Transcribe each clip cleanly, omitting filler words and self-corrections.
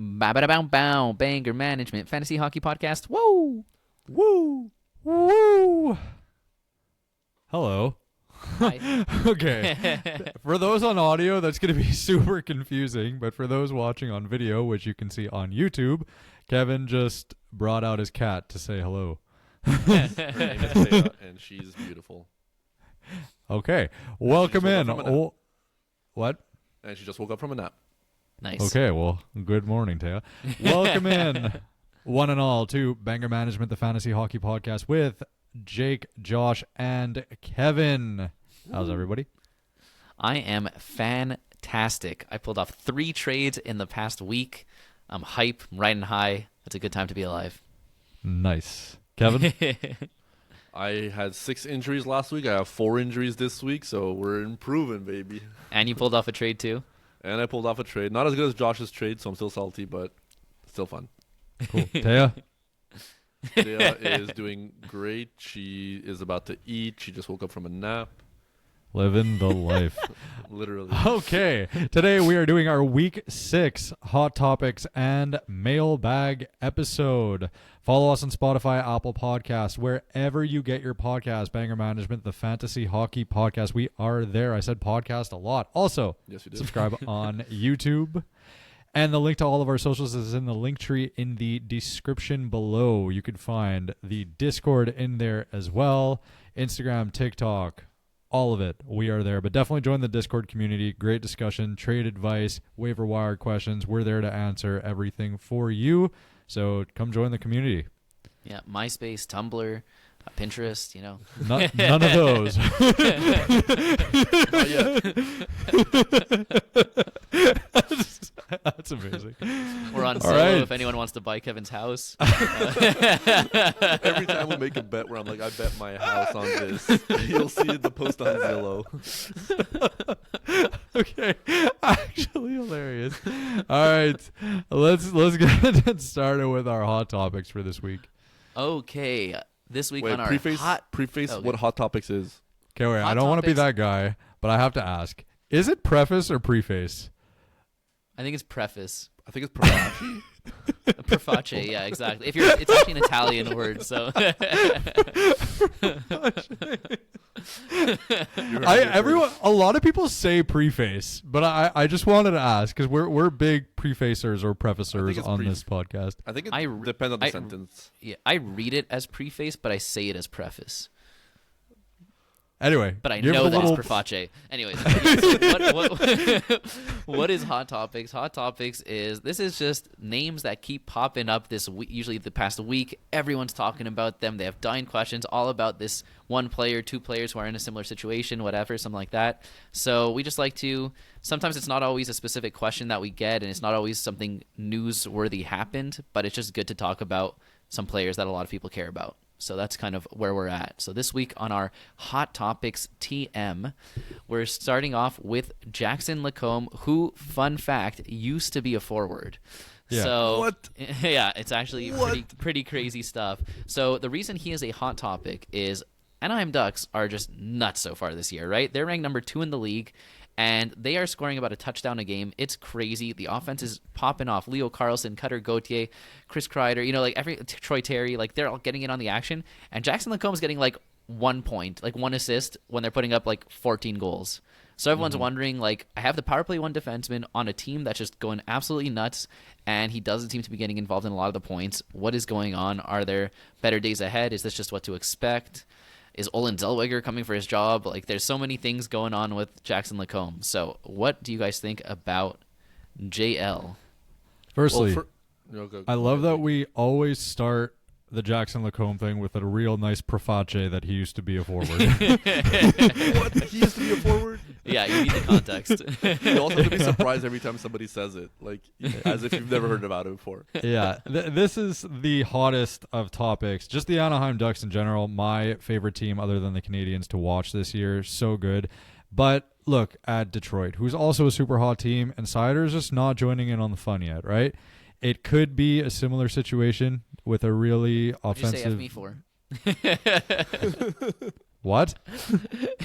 Ba-ba-da-bow-bow, Banger Management Fantasy Hockey Podcast. Whoa! Woo! Woo! Hello. Hi. Okay. For those on audio, that's going to be super confusing. But for those watching on video, which you can see on YouTube, Kevin just brought out his cat to say hello. Her name is Thea, and she's beautiful. Okay. Welcome in. Oh, what? And she just woke up from a nap. Nice. Okay, well, good morning, Taya. Welcome in, one and all, to Banger Management, the Fantasy Hockey Podcast with Jake, Josh, and Kevin. How's everybody? I am fantastic. I pulled off 3 trades in the past week. I'm hype, I'm riding high. It's a good time to be alive. Nice. Kevin? I had 6 injuries last week. I have 4 injuries this week, so we're improving, baby. And you pulled off a trade too? And I pulled off a trade. Not as good as Josh's trade, so I'm still salty, but still fun. Cool. Taya? Thea is doing great. She is about to eat. She just woke up from a nap. Living the life. Literally. Okay. Today we are doing our Week 6 Hot Topics and Mailbag episode. Follow us on Spotify, Apple Podcasts, wherever you get your podcast. Banger Management, the Fantasy Hockey Podcast. We are there. I said podcast a lot. Also, Yes, you did. subscribe on YouTube. And the link to all of our socials is in the link tree in the description below. You can find the Discord in there as well. Instagram, TikTok, all of it. We are there. But definitely join the Discord community. Great discussion, trade advice, waiver wire questions. We're there to answer everything for you. So come join the community. Yeah, MySpace, Tumblr, Pinterest, you know. None of those. That's amazing. We're on All Zillow right. if anyone wants to buy Kevin's house. Every time we make a bet where I'm like, I bet my house on this, you'll see the post on Zillow. Okay, actually hilarious. All right, let's get started with our hot topics for this week. Okay, this week Wait, on our preface Okay. what Hot Topics is. Okay, wait, I Hot don't want to be topics. that guy, but I have to ask: is it preface or preface? I think it's preface. I think it's Profaci. Preface, yeah, exactly. It's actually an Italian word, so A lot of people say preface, but I just wanted to ask because we're big prefacers or prefacers it's on this podcast. I think it I- depends on the I- sentence. yeah, I read it as preface, but I say it as preface. Anyway, But I give know a that little- it's preface. Anyways, what is Hot Topics? Hot Topics this is just names that keep popping up this week, usually the past week. Everyone's talking about them. They have dying questions all about this one player, 2 players who are in a similar situation, whatever, something like that. So we just like to, sometimes it's not always a specific question that we get, and it's not always something newsworthy happened, but it's just good to talk about some players that a lot of people care about. So that's kind of where we're at. So this week on our Hot Topics TM, we're starting off with Jackson Lacombe, who, fun fact, used to be a forward. Yeah. So, What? Yeah, it's actually pretty crazy stuff. So the reason he is a hot topic is Anaheim Ducks are just nuts so far this year, right? They're ranked number 2 in the league, and they are scoring about a touchdown a game. It's crazy. The offense is popping off. Leo Carlson, Cutter Gauthier, Chris Kreider, Troy Terry, they're all getting in on the action. And Jackson Lacombe's getting 1 point, 1 assist when they're putting up 14 goals. So everyone's wondering, I have the power play 1 defenseman on a team that's just going absolutely nuts, and he doesn't seem to be getting involved in a lot of the points. What is going on? Are there better days ahead? Is this just what to expect? Is Olin Zellweger coming for his job? There's so many things going on with Jackson Lacombe. So what do you guys think about JL? Firstly, Go I love ahead. that we always start the Jackson Lacombe thing with a real nice preface that he used to be a forward. What? He used to be a forward? Yeah, you need the context. You also have to be surprised every time somebody says it, as if you've never heard about it before. Yeah, this is the hottest of topics. Just the Anaheim Ducks in general, my favorite team other than the Canadians to watch this year. So good. But look at Detroit, who's also a super hot team, and Sider's just not joining in on the fun yet, right? It could be a similar situation with a really What'd you say F offensive... me for? What?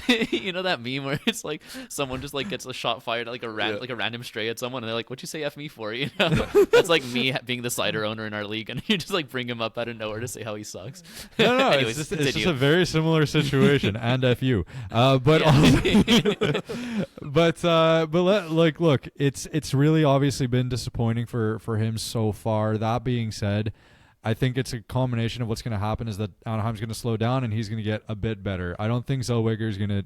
You know that meme where it's like someone just like gets a shot fired like a random stray at someone and they're like, "What'd you say F me for?" You know, that's like me being the cider owner in our league, and you just like bring him up out of nowhere to say how he sucks. No, Anyways, it's just a very similar situation, and FU. But look, it's really obviously been disappointing for him so far. That being said, I think it's a combination of what's going to happen is that Anaheim's going to slow down and he's going to get a bit better. I don't think Zellweger's going to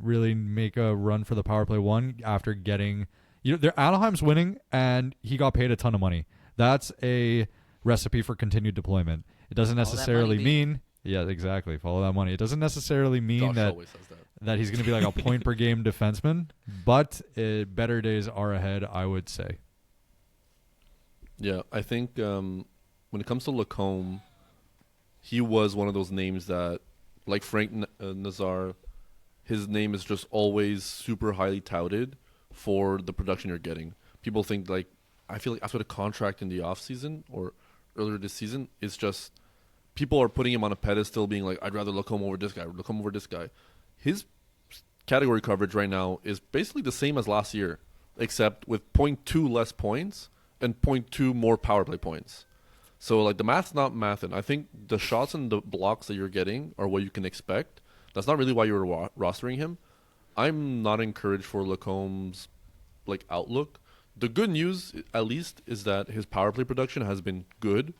really make a run for the power play one after getting, Anaheim's winning and he got paid a ton of money. That's a recipe for continued deployment. It doesn't necessarily mean, yeah, exactly. Follow that money. It doesn't necessarily mean that he's going to be like a point per game defenseman, but better days are ahead, I would say. Yeah, I think when it comes to Lacombe, he was one of those names that, like Frank Nazar, his name is just always super highly touted for the production you're getting. People think, like, I feel like after the contract in the offseason or earlier this season, it's just people are putting him on a pedestal being like, I'd rather Lacombe over this guy, Lacombe over this guy. His category coverage right now is basically the same as last year, except with 0.2 less points and 0.2 more power play points. So, like, the math's not mathing. I think the shots and the blocks that you're getting are what you can expect. That's not really why you're rostering him. I'm not encouraged for Lacombe's, like, outlook. The good news, at least, is that his power play production has been good.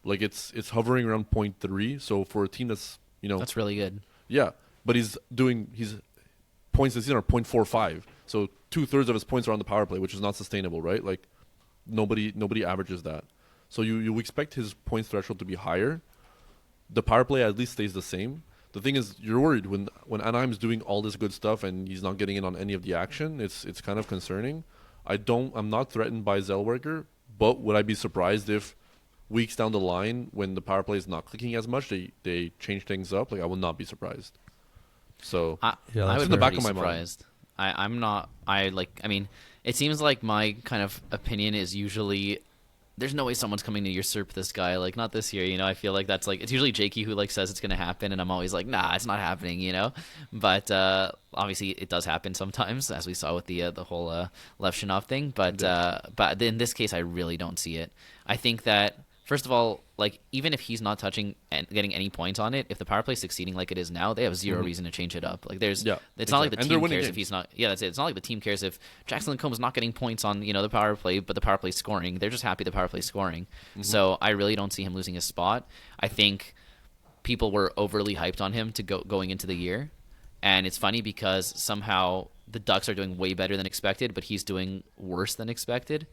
Like, it's hovering around 0.3. So, for a team that's, that's really good. Yeah, but his points this season are 0.45. So, 2/3 of his points are on the power play, which is not sustainable, right? Like, nobody averages that. So you expect his points threshold to be higher. The power play at least stays the same. The thing is, you're worried when Anaheim's doing all this good stuff and he's not getting in on any of the action. It's kind of concerning. I'm not threatened by Zellweger, but would I be surprised if weeks down the line when the power play is not clicking as much, they change things up? Like, I will not be surprised. So I would in the back of my surprised. Mind. I'm not. I mean, it seems like my kind of opinion is usually, there's no way someone's coming to usurp this guy. Like, not this year, I feel like that's like, it's usually Jakey who like says it's going to happen, and I'm always like, nah, it's not happening, But obviously it does happen sometimes, as we saw with the whole Levshinov thing. But in this case, I really don't see it. I think that, first of all, like, even if he's not touching and getting any points on it, if the power play is succeeding like it is now, they have zero reason to change it up. Like, it's not like the team cares games. If he's not. Yeah, that's it. It's not like the team cares if Jackson Lacombe's not getting points on the power play, but the power play's scoring. They're just happy the power play's scoring. So I really don't see him losing his spot. I think people were overly hyped on him going into the year, and it's funny because somehow the Ducks are doing way better than expected, but he's doing worse than expected.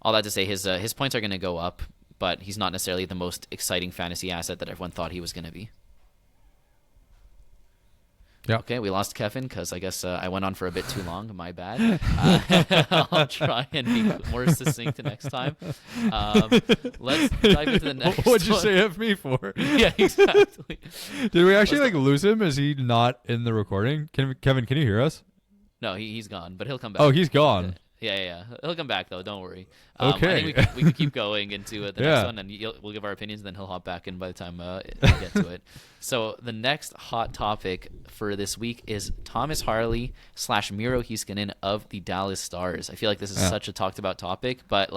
All that to say, his points are going to go up, but he's not necessarily the most exciting fantasy asset that everyone thought he was going to be. Yeah. Okay, we lost Kevin because I guess I went on for a bit too long. My bad. I'll try and be more succinct next time. Let's dive into the next What'd you say F me for? Yeah, exactly. Did we actually lose him? Is he not in the recording? Kevin, can you hear us? No, he's gone, but he'll come back. Oh, he's gone. Yeah. He'll come back, though. Don't worry. Okay. I think we can keep going into the next one, and we'll give our opinions, and then he'll hop back in by the time we get to it. So the next hot topic for this week is Thomas Harley / Miro Heiskanen of the Dallas Stars. I feel like this is such a talked about topic, but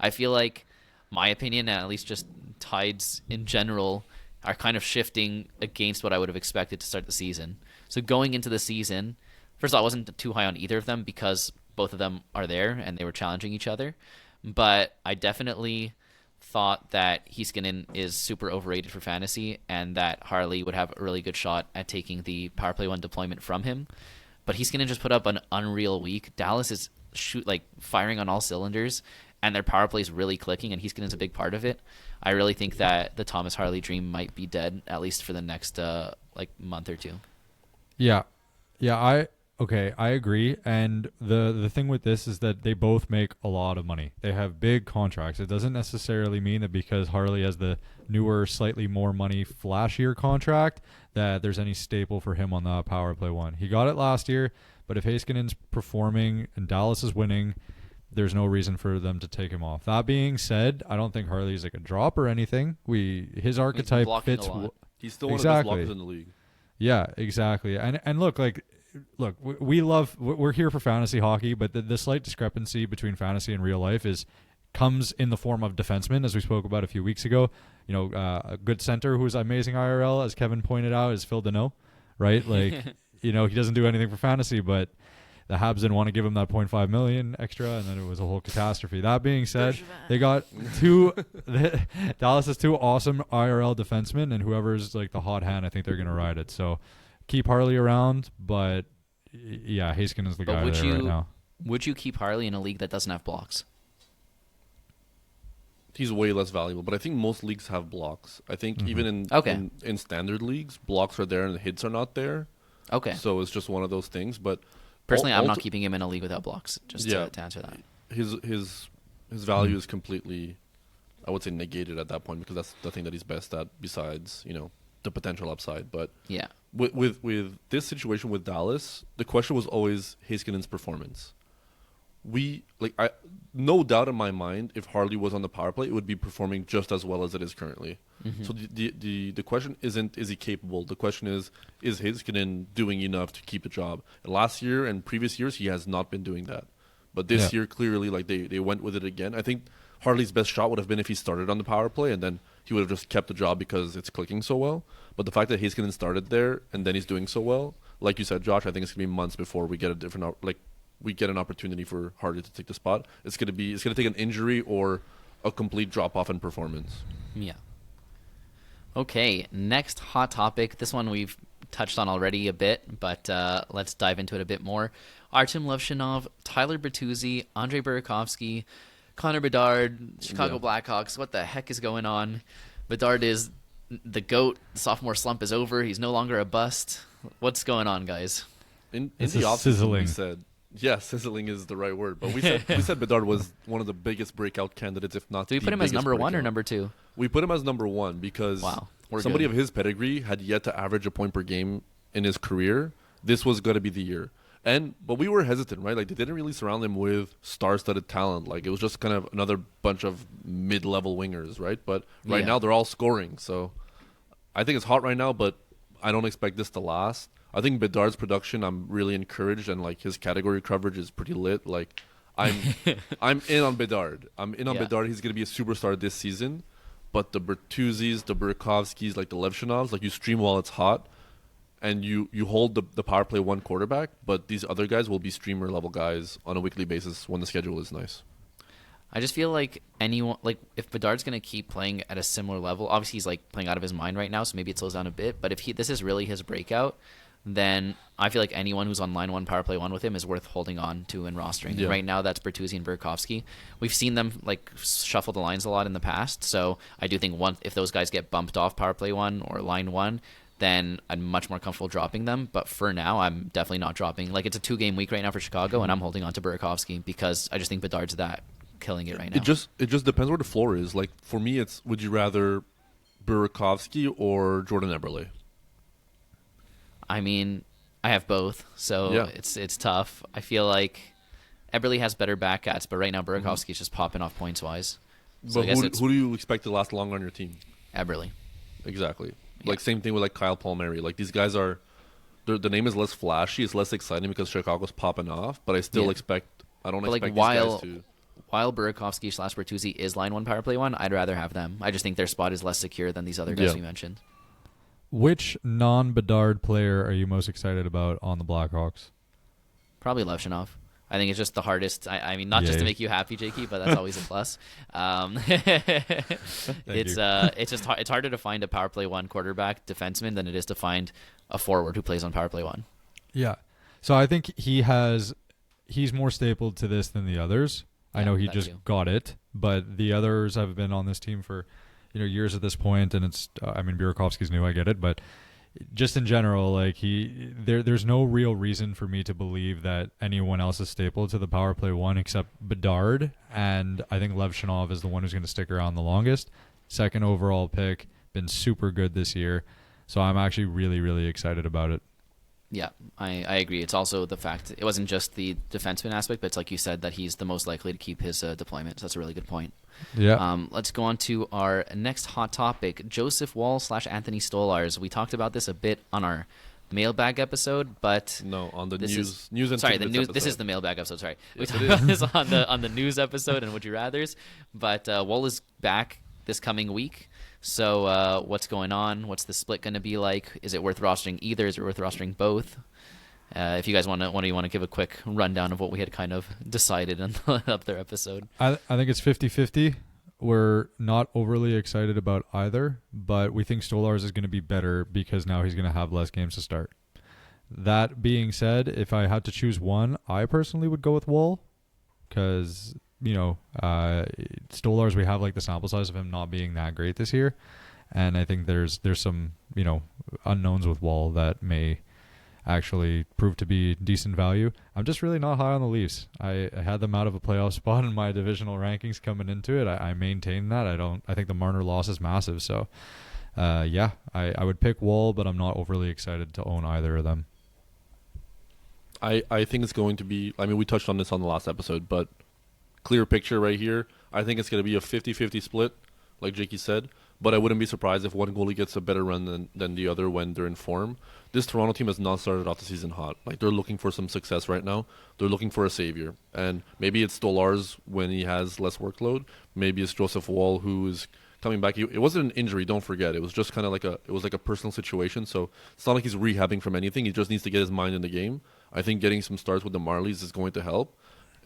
I feel like my opinion, and at least just Tides in general, are kind of shifting against what I would have expected to start the season. So going into the season, first of all, I wasn't too high on either of them because both of them are there and they were challenging each other. But I definitely thought that Heiskanen is super overrated for fantasy and that Harley would have a really good shot at taking the power play one deployment from him. But Heiskanen just put up an unreal week. Dallas is firing on all cylinders, and their power play is really clicking, and Heiskanen's a big part of it. I really think that the Thomas Harley dream might be dead, at least for the next month or two. Yeah. Okay, I agree. And the thing with this is that they both make a lot of money. They have big contracts. It doesn't necessarily mean that because Harley has the newer, slightly more money, flashier contract, that there's any staple for him on the power play one. He got it last year, but if Heiskanen's performing and Dallas is winning, there's no reason for them to take him off. That being said, I don't think Harley's like a drop or anything. His archetype fits. He's still one of the best blockers in the league. Yeah, exactly. And look, we're here for fantasy hockey, but the slight discrepancy between fantasy and real life comes in the form of defensemen, as we spoke about a few weeks ago. A good center who's amazing IRL, as Kevin pointed out, is Phil Deneau, right? Like, he doesn't do anything for fantasy, but the Habs didn't want to give him that $0.5 million extra, and then it was a whole catastrophe. That being said, they got Dallas has two awesome IRL defensemen, and whoever's like the hot hand, I think they're going to ride it. So keep Harley around, but yeah, Heiskanen is the guy there right now. Would you keep Harley in a league that doesn't have blocks? He's way less valuable, but I think most leagues have blocks. I think even in standard leagues, blocks are there and the hits are not there. Okay. So it's just one of those things. But personally, I'm not keeping him in a league without blocks. Just to answer that, his value is completely, I would say, negated at that point, because that's the thing that he's best at, besides the potential upside. But yeah, with this situation with Dallas, the question was always Heiskanen's performance. No doubt in my mind, if Harley was on the power play, it would be performing just as well as it is currently. So the question isn't, is he capable? The question is Heiskanen doing enough to keep the job? And last year and previous years, he has not been doing that. But this year, clearly, they went with it again. I think Harley's best shot would have been if he started on the power play, and then he would have just kept the job because it's clicking so well. But the fact that Heiskanen started there and then he's doing so well, like you said, Josh, I think it's going to be months before we get we get an opportunity for Harley to take the spot. It's going to take an injury or a complete drop off in performance. Yeah. Okay, next hot topic. This one we've touched on already a bit, but let's dive into it a bit more. Artem Levshinov, Tyler Bertuzzi, Andrei Burakovsky, Connor Bedard, Chicago Blackhawks. What the heck is going on? Bedard is the GOAT. The sophomore slump is over. He's no longer a bust. What's going on, guys? In the offseason, we said, sizzling is the right word. But we said Bedard was one of the biggest breakout candidates, if not. Do we put him as number one or number two? We put him as number one because somebody of his pedigree had yet to average a point per game in his career. This was going to be the year. But we were hesitant, right? Like, they didn't really surround him with star-studded talent. Like, it was just kind of another bunch of mid-level wingers, right? But right now they're all scoring. So I think it's hot right now, but I don't expect this to last. I think Bedard's production, I'm really encouraged, and like his category coverage is pretty lit. Like, I'm in on Bedard. Bedard. He's going to be a superstar this season. But the Bertuzzis, the Burakovskis, like the Levshinovs, like, you stream while it's hot, and you hold the power play one quarterback. But these other guys will be streamer level guys on a weekly basis when the schedule is nice. I just feel like if Bedard's going to keep playing at a similar level, obviously he's like playing out of his mind right now, so maybe it slows down a bit. But if this is really his breakout, then I feel like anyone who's on line one, power play one with him is worth holding on to and rostering. Yeah. Right now, that's Bertuzzi and Burakovsky. We've seen them like shuffle the lines a lot in the past, so I do think if those guys get bumped off power play one or line one, then I'm much more comfortable dropping them. But for now, I'm definitely not dropping. Like, it's a 2-game week right now for Chicago, and I'm holding on to Burakovsky because I just think Bedard's killing it right now. It just depends where the floor is. Like, for me, it's, would you rather Burakovsky or Jordan Eberle? I mean, I have both, so it's tough. I feel like Eberle has better backats, but right now Burakovsky is just popping off points wise. So but who do you expect to last longer on your team? Eberle. Exactly. Yeah. Like, same thing with like Kyle Palmieri. Like, these guys are, the name is less flashy, it's less exciting because Chicago's popping off, but I still expect. I don't expect these guys to. While Burakovsky / Bertuzzi is line one, power play one, I'd rather have them. I just think their spot is less secure than these other guys we mentioned. Which non-Bedard player are you most excited about on the Blackhawks? Probably Levshinov. I think it's just the hardest. I mean, not just to make you happy, Jakey, but that's always a plus. It's harder to find a power play one quarterback defenseman than it is to find a forward who plays on power play one. Yeah. So I think he's more stapled to this than the others. I know he just got it, but the others have been on this team for years at this point, and it's Burakovsky's new, I get it, but just in general, like, there's no real reason for me to believe that anyone else is stapled to the power play one except Bedard, and I think Levshinov is the one who's going to stick around the longest. Second overall pick, been super good this year, so I'm actually really, really excited about it. Yeah, I agree. It's also the fact it wasn't just the defenseman aspect, but it's like you said that he's the most likely to keep his deployment. So that's a really good point. Yeah. Let's go on to our next hot topic: Joseph Woll / Anthony Stolarz. We talked about this a bit on our mailbag episode, but No, on the this news and sorry, the tidbits news. episode. This is the mailbag episode. Sorry, Yes, we it talked about is. this on the news episode and Would You Rather's. But Woll is back this coming week. So what's going on? What's the split going to be like? Is it worth rostering either? Is it worth rostering both? If you guys want to give a quick rundown of what we had kind of decided on the other episode. I think it's 50-50. We're not overly excited about either, but we think Stolarz is going to be better because now he's going to have less games to start. That being said, if I had to choose one, I personally would go with Woll because, Stolarz, we have like the sample size of him not being that great this year. And I think there's some, unknowns with Woll that may actually prove to be decent value. I'm just really not high on the Leafs. I had them out of a playoff spot in my divisional rankings coming into it. I maintain that. I think the Marner loss is massive. So, I would pick Woll, but I'm not overly excited to own either of them. I think it's going to be, we touched on this on the last episode, but clear picture right here. I think it's going to be a 50-50 split, like Jakey said, but I wouldn't be surprised if one goalie gets a better run than the other when they're in form. This Toronto team has not started off the season hot. Like, they're looking for some success right now. They're looking for a savior. And maybe it's Stolarz when he has less workload. Maybe it's Joseph Woll who is coming back. It wasn't an injury, don't forget. It was just kind of like a personal situation. So it's not like he's rehabbing from anything. He just needs to get his mind in the game. I think getting some starts with the Marlies is going to help.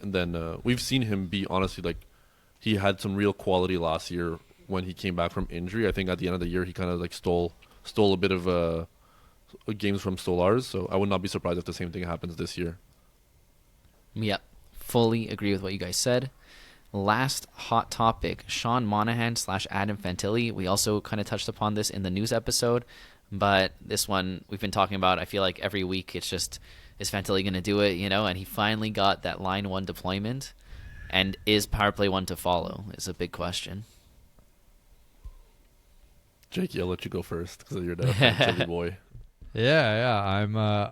And then we've seen him be, honestly, like, he had some real quality last year when he came back from injury. I think at the end of the year, he kind of like stole a bit of games from Stolarz. So I would not be surprised if the same thing happens this year. Yep, fully agree with what you guys said. Last hot topic, Sean Monahan / Adam Fantilli. We also kind of touched upon this in the news episode, but this one we've been talking about, I feel like every week it's just, is Fantilli going to do it, and he finally got that line one deployment, and is power play one to follow is a big question. Jakey, I'll let you go first because you're the Fantilli boy. Yeah,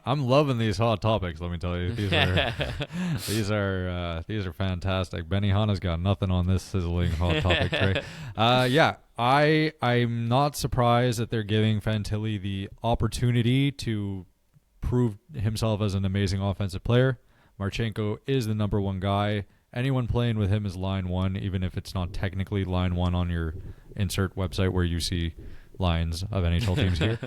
I'm loving these hot topics. Let me tell you, these are fantastic. Benny Hanna's got nothing on this sizzling hot topic tray. I'm not surprised that they're giving Fantilli the opportunity to prove himself as an amazing offensive player. Marchenko is the number one guy. Anyone playing with him is line one, even if it's not technically line one on your insert website where you see lines of NHL teams here.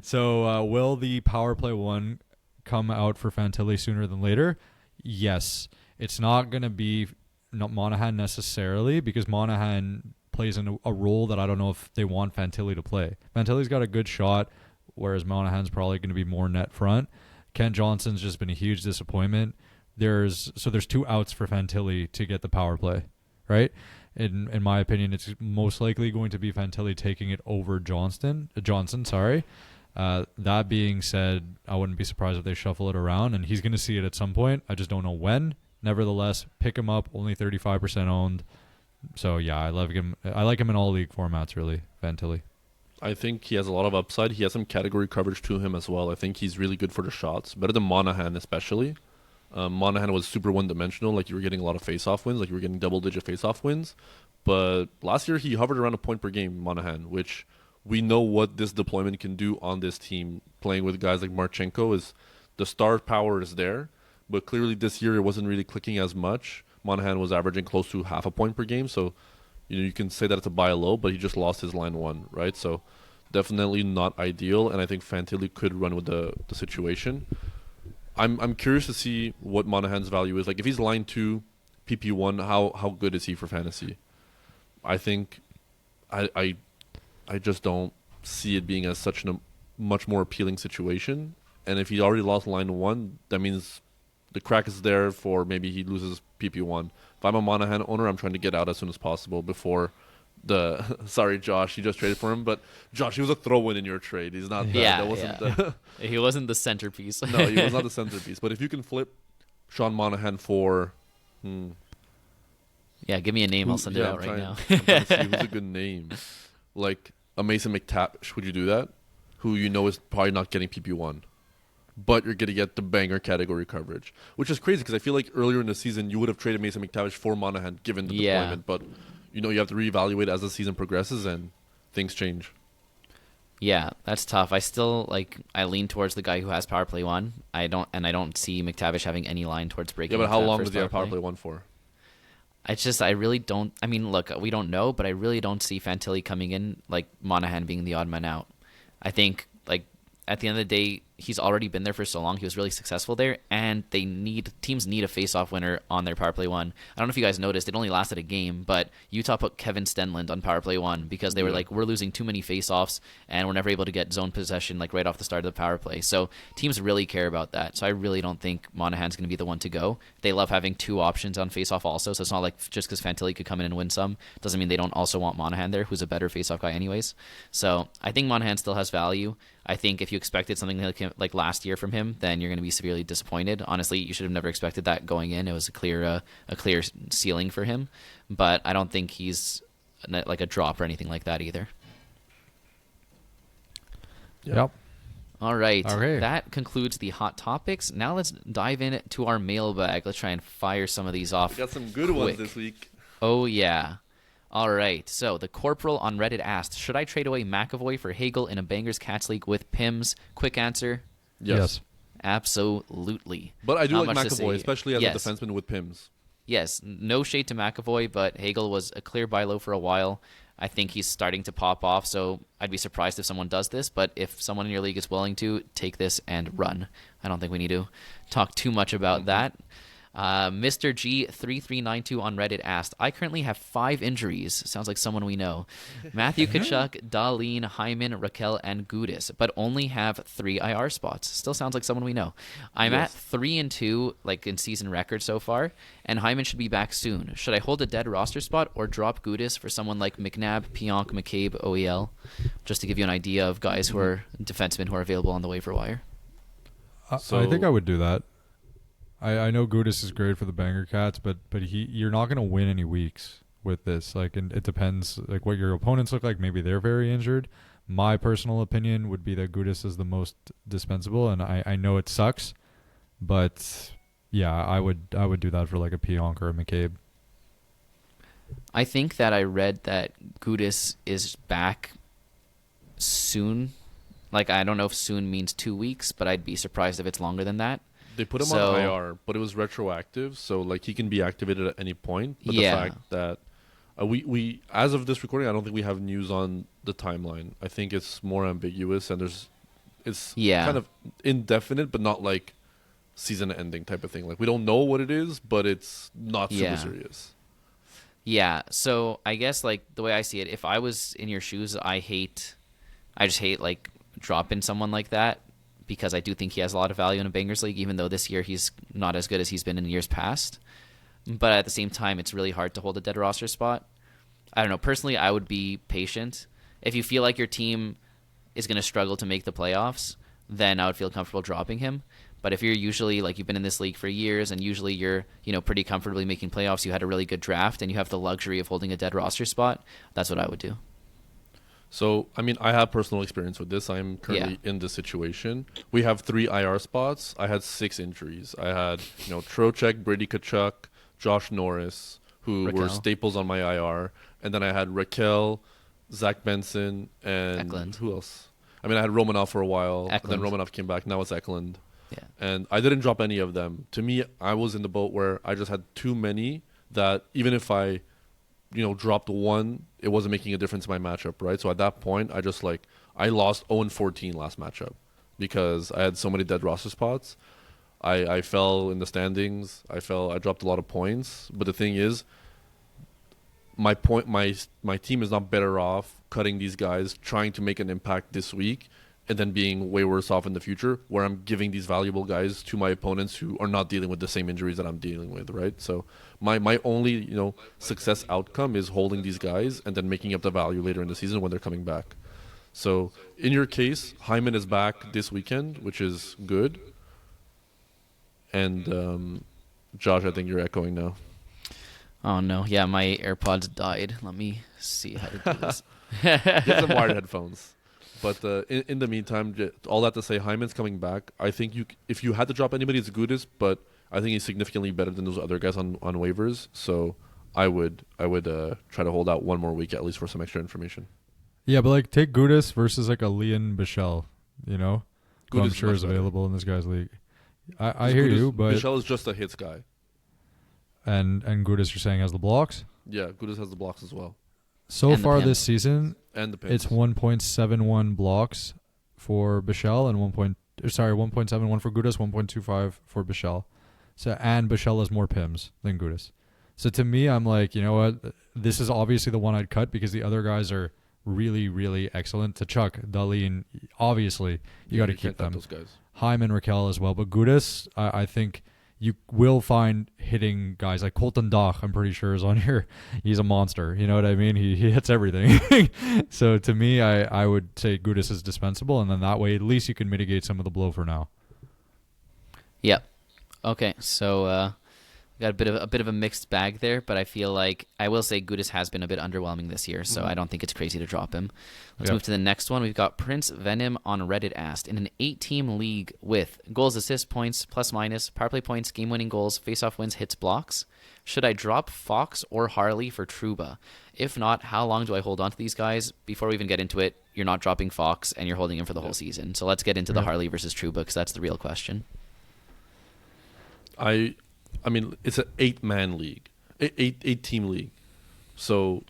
So will the power play one come out for Fantilli sooner than later? Yes. It's not going to be Monahan necessarily, because Monahan plays in a role that I don't know if they want Fantilli to play. Fantilli's got a good shot, whereas Monahan's probably going to be more net front. Kent Johnson's just been a huge disappointment. There's two outs for Fantilli to get the power play, right? In my opinion, it's most likely going to be Fantilli taking it over Johnson. That being said, I wouldn't be surprised if they shuffle it around, and he's going to see it at some point. I just don't know when. Nevertheless, pick him up, only 35% owned. So yeah, I like him in all league formats, really, Fantilli. I think he has a lot of upside. He has some category coverage to him as well. I think he's really good for the shots, better than Monahan especially. Monahan was super one-dimensional. Like, you were getting a lot of face-off wins. Like, you were getting double-digit face-off wins. But last year, he hovered around a point per game, Monahan, which we know what this deployment can do on this team. Playing with guys like Marchenko, is the star power is there. But clearly this year, it wasn't really clicking as much. Monahan was averaging close to half a point per game. So, you can say that it's a buy low, but he just lost his line one, right? So, definitely not ideal. And I think Fantilli could run with the situation. I'm curious to see what Monahan's value is. Like, if he's line 2, PP1, how good is he for fantasy? I think I just don't see it being as such a much more appealing situation. And if he already lost line 1, that means the crack is there for maybe he loses PP1. If I'm a Monahan owner, I'm trying to get out as soon as possible before sorry, Josh, you just traded for him, but Josh, he was a throw-in in your trade. He's not. That wasn't. He wasn't the centerpiece. No, he was not the centerpiece. But if you can flip Sean Monahan for, yeah, give me a name. I'll send it out right now. I'm trying to see who's a good name, like a Mason McTavish. Would you do that? Who is probably not getting PP1, but you're gonna get the banger category coverage, which is crazy because I feel like earlier in the season you would have traded Mason McTavish for Monahan given the deployment, but. You have to reevaluate as the season progresses and things change. Yeah, that's tough. I lean towards the guy who has power play 1. I don't see McTavish having any line towards breaking. Yeah, but into how that long first does he have power play 1 for? I really don't. I mean, look, we don't know, but I really don't see Fantilli coming in like Monahan being the odd man out. I think like at the end of the day, he's already been there for so long. He was really successful there, and teams need a face-off winner on their power play 1. I don't know if you guys noticed, it only lasted a game, but Utah put Kevin Stenlund on power play 1 because they were like, we're losing too many face-offs, and we're never able to get zone possession like right off the start of the power play. So teams really care about that. So I really don't think Monahan's going to be the one to go. They love having 2 options on face-off also, so it's not like just because Fantilli could come in and win some doesn't mean they don't also want Monahan there, who's a better face-off guy anyways. So I think Monahan still has value. I think if you expected something like last year from him, then you're going to be severely disappointed. Honestly, you should have never expected that going in. It was a clear ceiling for him, but I don't think he's like a drop or anything like that either. Yep. All right. Okay. That concludes the hot topics. Now let's dive in to our mailbag. Let's try and fire some of these off. We got some good ones this week. Oh, yeah. All right. So the Corporal on Reddit asked, should I trade away McAvoy for Hagel in a Bangers Cats League with Pims? Quick answer. Yes. Absolutely. But I do Not like much to McAvoy, say. especially as Yes. a defenseman with Pims. Yes, no shade to McAvoy, but Hagel was a clear buy low for a while. I think he's starting to pop off, so I'd be surprised if someone does this, but if someone in your league is willing to, take this and run. I don't think we need to talk too much about that. Mr. G3392 on Reddit asked, I currently have 5 injuries. Sounds like someone we know. Matthew Tkachuk, Dahlin, Hyman, Raquel, and Gudis, but only have 3 IR spots. Still sounds like someone we know. I'm at 3-2, like in season record so far, and Hyman should be back soon. Should I hold a dead roster spot or drop Gudis for someone like McNabb, Pionk, McCabe, OEL? Just to give you an idea of guys who are defensemen who are available on the waiver wire. I think I would do that. I know Gudis is great for the Banger Cats, but you're not going to win any weeks with this. Like, and it depends like what your opponents look like. Maybe they're very injured. My personal opinion would be that Gudis is the most dispensable, and I know it sucks, but yeah, I would do that for like a Pionk or a McCabe. I think that I read that Gudis is back soon. Like, I don't know if soon means 2 weeks, but I'd be surprised if it's longer than that. They put him on IR, but it was retroactive, so like he can be activated at any point. But the fact that we as of this recording, I don't think we have news on the timeline. I think it's more ambiguous, and it's kind of indefinite, but not like season ending type of thing. Like we don't know what it is, but it's not super serious. Yeah, so I guess like the way I see it, if I was in your shoes, I just hate like dropping someone like that, because I do think he has a lot of value in a Bangers League, even though this year he's not as good as he's been in years past. But at the same time, it's really hard to hold a dead roster spot. I don't know. Personally, I would be patient. If you feel like your team is going to struggle to make the playoffs, then I would feel comfortable dropping him. But if you're usually, like, you've been in this league for years and usually you're, pretty comfortably making playoffs, you had a really good draft, and you have the luxury of holding a dead roster spot, that's what I would do. So, I mean, I have personal experience with this. I'm currently in this situation. We have 3 IR spots. I had 6 injuries. I had, Trocheck, Brady Tkachuk, Josh Norris, who were staples on my IR. And then I had Raquel, Zach Benson, and Eklund. Who else? I mean, I had Romanov for a while. Eklund. And then Romanov came back. Now it's Eklund. Yeah. And I didn't drop any of them. To me, I was in the boat where I just had too many that even if I dropped one, it wasn't making a difference in my matchup, right? So at that point, I lost 0-14 last matchup because I had so many dead roster spots. I fell in the standings. I dropped a lot of points. But the thing is, my team is not better off cutting these guys, trying to make an impact this week, and then being way worse off in the future, where I'm giving these valuable guys to my opponents who are not dealing with the same injuries that I'm dealing with, right? So my only success outcome is holding these guys and then making up the value later in the season when they're coming back. So in your case, Hyman is back this weekend, which is good. And Josh, I think you're echoing now. Oh, no. Yeah, my AirPods died. Let me see how to do this. Get some wired headphones. But in the meantime, all that to say, Hyman's coming back. I think if you had to drop anybody, it's Gudis, but I think he's significantly better than those other guys on waivers. So I would try to hold out one more week at least for some extra information. Yeah, but like take Gudas versus like a Leon Bichelle, you know, who I'm Gudas sure much is better. available in this guy's league. I hear you, but Michelle is just a hits guy. and Gudas you're saying has the blocks. Yeah, Gudas has the blocks as well. So And the far pimp. this season, And the pins. it's 1.71 blocks for Bichelle and 1.71 for Gudas, 1.25 for Bichelle. So and Bichelle has more pims than Gudas. So to me, I'm like, you know what? This is obviously the one I'd cut because the other guys are really, really excellent. To Chuck, Darlene, obviously you got to keep can't cut them. those guys. Hyman, Raquel as well, but Gudas, I think you will find hitting guys like Colton Dach. I'm pretty sure is on here. He's a monster. You know what I mean? He hits everything. So to me, I would say Gudas is dispensable, and then that way at least you can mitigate some of the blow for now. Yep. Okay, so got a bit of a mixed bag there, but I feel like I will say Gudas has been a bit underwhelming this year, so I don't think it's crazy to drop him. Let's move to the next one. We've got Prince Venom on Reddit asked, in an 8-team league with goals, assists, points, plus minus, power play points, game-winning goals, face-off wins, hits, blocks, should I drop Fox or Harley for Trouba? If not, how long do I hold on to these guys? Before we even get into it, you're not dropping Fox and you're holding him for the whole season. So let's get into the Harley versus Trouba because that's the real question. I mean, it's an 8-man league, 8-team league. So,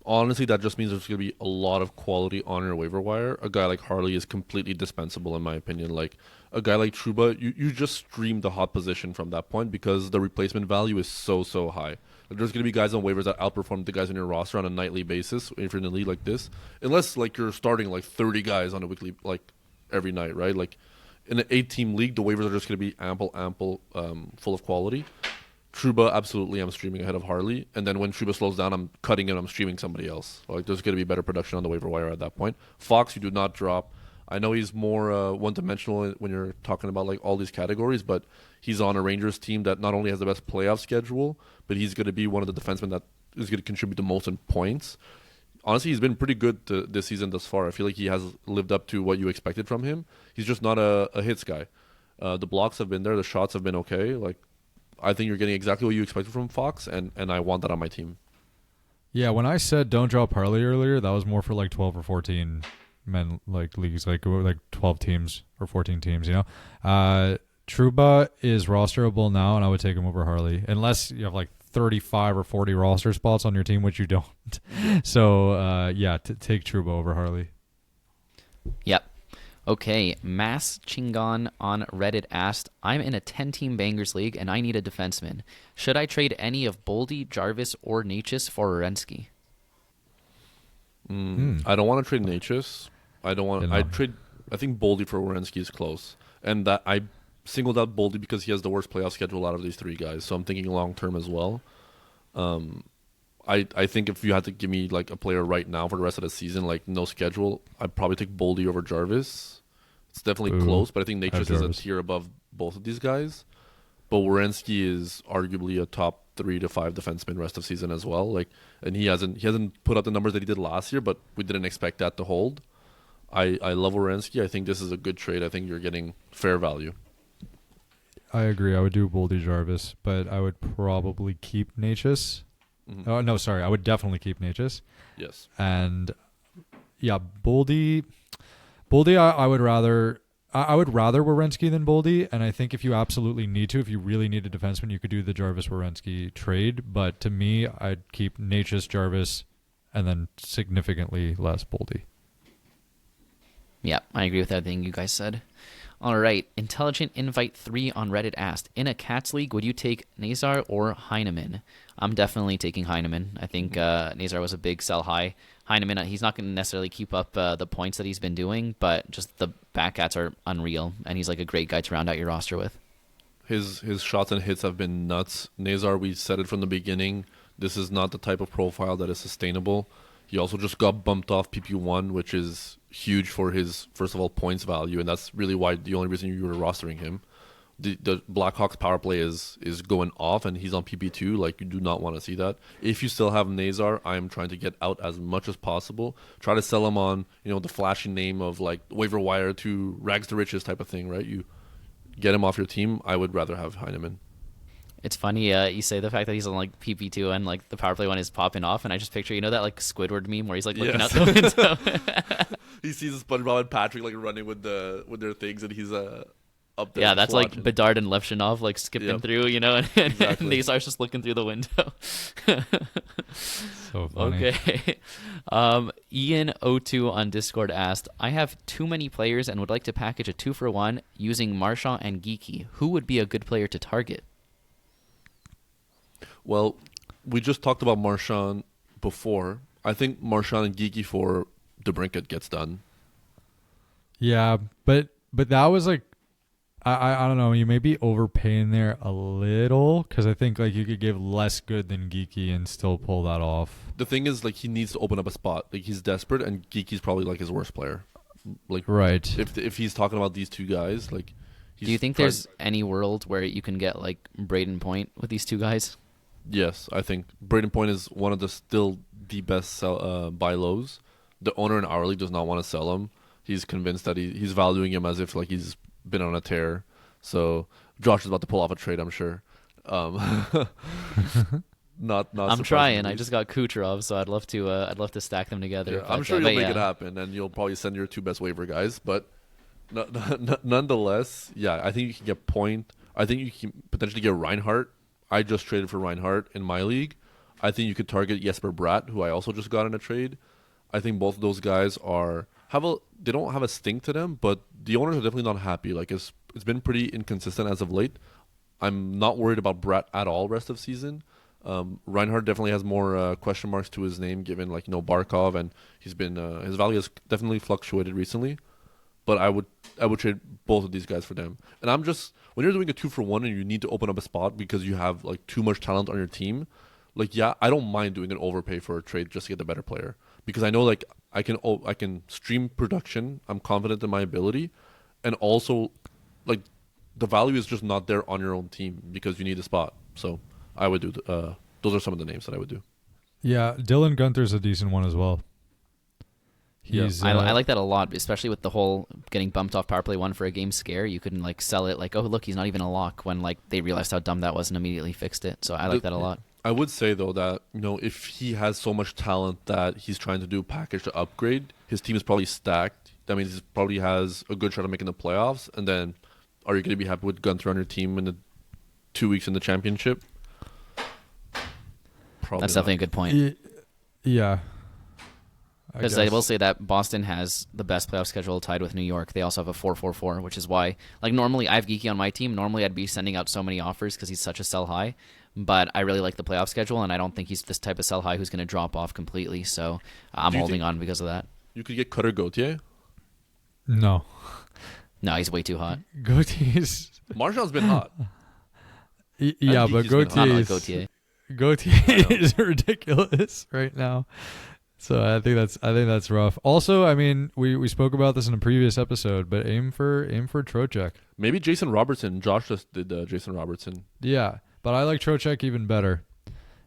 honestly, that just means there's going to be a lot of quality on your waiver wire. A guy like Harley is completely dispensable, in my opinion. Like, a guy like Trouba, you just stream the hot position from that point because the replacement value is so high. Like, there's going to be guys on waivers that outperform the guys on your roster on a nightly basis if you're in a league like this. Unless, like, you're starting, like, 30 guys on a weekly, like, every night, right? Like, in an 8-team league, the waivers are just going to be ample, full of quality. Trouba, absolutely, I'm streaming ahead of Harley. And then when Trouba slows down, I'm cutting and I'm streaming somebody else. Like, there's going to be better production on the waiver wire at that point. Fox, you do not drop. I know he's more one-dimensional when you're talking about like all these categories, but he's on a Rangers team that not only has the best playoff schedule, but he's going to be one of the defensemen that is going to contribute the most in points. Honestly, he's been pretty good this season thus far. I feel like he has lived up to what you expected from him. He's just not a hits guy. The blocks have been there. The shots have been okay. Like, I think you're getting exactly what you expected from Fox, and I want that on my team. Yeah, when I said don't drop Harley earlier, that was more for like 12 or 14 men like leagues, like 12 teams or 14 teams, you know. Trouba is rosterable now, and I would take him over Harley unless you have like 35 or 40 roster spots on your team, which you don't. So take Trouba over Harley. Yep. Okay, Mass Chingon on Reddit asked, I'm in a 10-team Bangers League and I need a defenseman. Should I trade any of Boldy, Jarvis, or Natchez for Werenski? I don't want to trade Natchez. I don't want. I think Boldy for Werenski is close, and that I singled out Boldy because he has the worst playoff schedule out of these three guys. So I'm thinking long term as well. I think if you had to give me like a player right now for the rest of the season, like no schedule, I'd probably take Boldy over Jarvis. It's definitely close, but I think Natchez is a tier above both of these guys. But Werenski is arguably a top 3 to 5 defenseman rest of season as well. Like, and he hasn't put up the numbers that he did last year, but we didn't expect that to hold. I love Werenski. I think this is a good trade. I think you're getting fair value. I agree. I would do Boldy Jarvis, but I would probably keep Natchez. Mm-hmm. Oh no, sorry. I would definitely keep Natchez. Yes. And yeah, Boldy, I would rather Werenski than Boldy, and I think if you absolutely need to, if you really need a defenseman, you could do the Jarvis-Werenski trade. But to me, I'd keep Natchez, Jarvis, and then significantly less Boldy. Yeah, I agree with everything you guys said. All right, Intelligent Invite 3 on Reddit asked, in a Cats League, would you take Nazar or Heineman? I'm definitely taking Heineman. I think Nazar was a big sell high. Heineman, he's not going to necessarily keep up the points that he's been doing, but just the backats are unreal, and he's like a great guy to round out your roster with. His shots and hits have been nuts. Nazar, we said it from the beginning, this is not the type of profile that is sustainable. He also just got bumped off PP1, which is huge for his, first of all, points value, and that's really why the only reason you were rostering him. The Blackhawks power play is going off, and he's on PP2. Like, you do not want to see that. If you still have Nazar, I'm trying to get out as much as possible. Try to sell him on, the flashy name of like waiver wire to rags to riches type of thing, right? You get him off your team. I would rather have Heineman. It's funny, you say the fact that he's on like PP2 and like the power play one is popping off, and I just picture, that like Squidward meme where he's like looking out the window. He sees SpongeBob and Patrick like running with their things, and he's up there. Yeah, that's watching. like Bedard and Levshinov like skipping through, and Exactly. Nazar's just looking through the window. So funny. Okay. Ian02 on Discord asked, I have too many players and would like to package a 2-for-1 using Marchand and Geeky. Who would be a good player to target? Well, we just talked about Marchand before. I think Marchand and Geeky for DeBrincat gets done. Yeah, but that was like, I don't know. You may be overpaying there a little because I think like you could give less good than Geeky and still pull that off. The thing is, like, he needs to open up a spot. Like, he's desperate, and Geeky's probably like his worst player. Like, Right. if he's talking about these two guys, like, Do you think there's any world where you can get like Braden Point with these two guys? Yes, I think Braden Point is one of the best buy lows. The owner in our league does not want to sell him. He's convinced that he's valuing him as if like he's been on a tear. So Josh is about to pull off a trade, I'm sure. Not. I'm trying. I just got Kucherov, so I'd love to stack them together. Yeah, I'm sure you'll make it happen, and you'll probably send your two best waiver guys. But nonetheless, yeah, I think you can get Point. I think you can potentially get Reinhardt. I just traded for Reinhardt in my league. I think you could target Jesper Bratt, who I also just got in a trade. I think both of those guys they don't have a stink to them, but the owners are definitely not happy. Like it's been pretty inconsistent as of late. I'm not worried about Bratt at all rest of season. Reinhardt definitely has more question marks to his name, given like Barkov, and he's been his value has definitely fluctuated recently. But I would trade both of these guys for them. And I'm just, when you're doing a 2-for-1 and you need to open up a spot because you have like too much talent on your team, like yeah, I don't mind doing an overpay for a trade just to get the better player, because I know like I can stream production. I'm confident in my ability, and also like the value is just not there on your own team because you need a spot. So I would do those are some of the names that I would do. Yeah, Dylan Gunther's a decent one as well. He's, I like that a lot, especially with the whole getting bumped off power play one for a game scare. You couldn't like sell it like, oh look, he's not even a lock, when like they realized how dumb that was and immediately fixed it. So I like that a lot. I would say though that if he has so much talent that he's trying to do a package to upgrade, his team is probably stacked. That means he probably has a good shot of making the playoffs. And then, are you going to be happy with Gunther on your team in the 2 weeks in the championship? Probably That's not. definitely a good point. Yeah. Because I will say that Boston has the best playoff schedule tied with New York. They also have a 4-4-4, which is why, like, normally I have Geeky on my team. Normally I'd be sending out so many offers because he's such a sell high. But I really like the playoff schedule, and I don't think he's this type of sell high who's going to drop off completely. So I'm holding on because of that. You could get Cutter Gauthier. No. No, he's way too hot. Gautier's... Marshall's been hot. Yeah, but Gauthier. Gauthier is ridiculous right now. So I think that's rough. Also, I mean, we spoke about this in a previous episode, but aim for Trocheck. Maybe Jason Robertson. Josh just did Jason Robertson. Yeah, but I like Trocheck even better.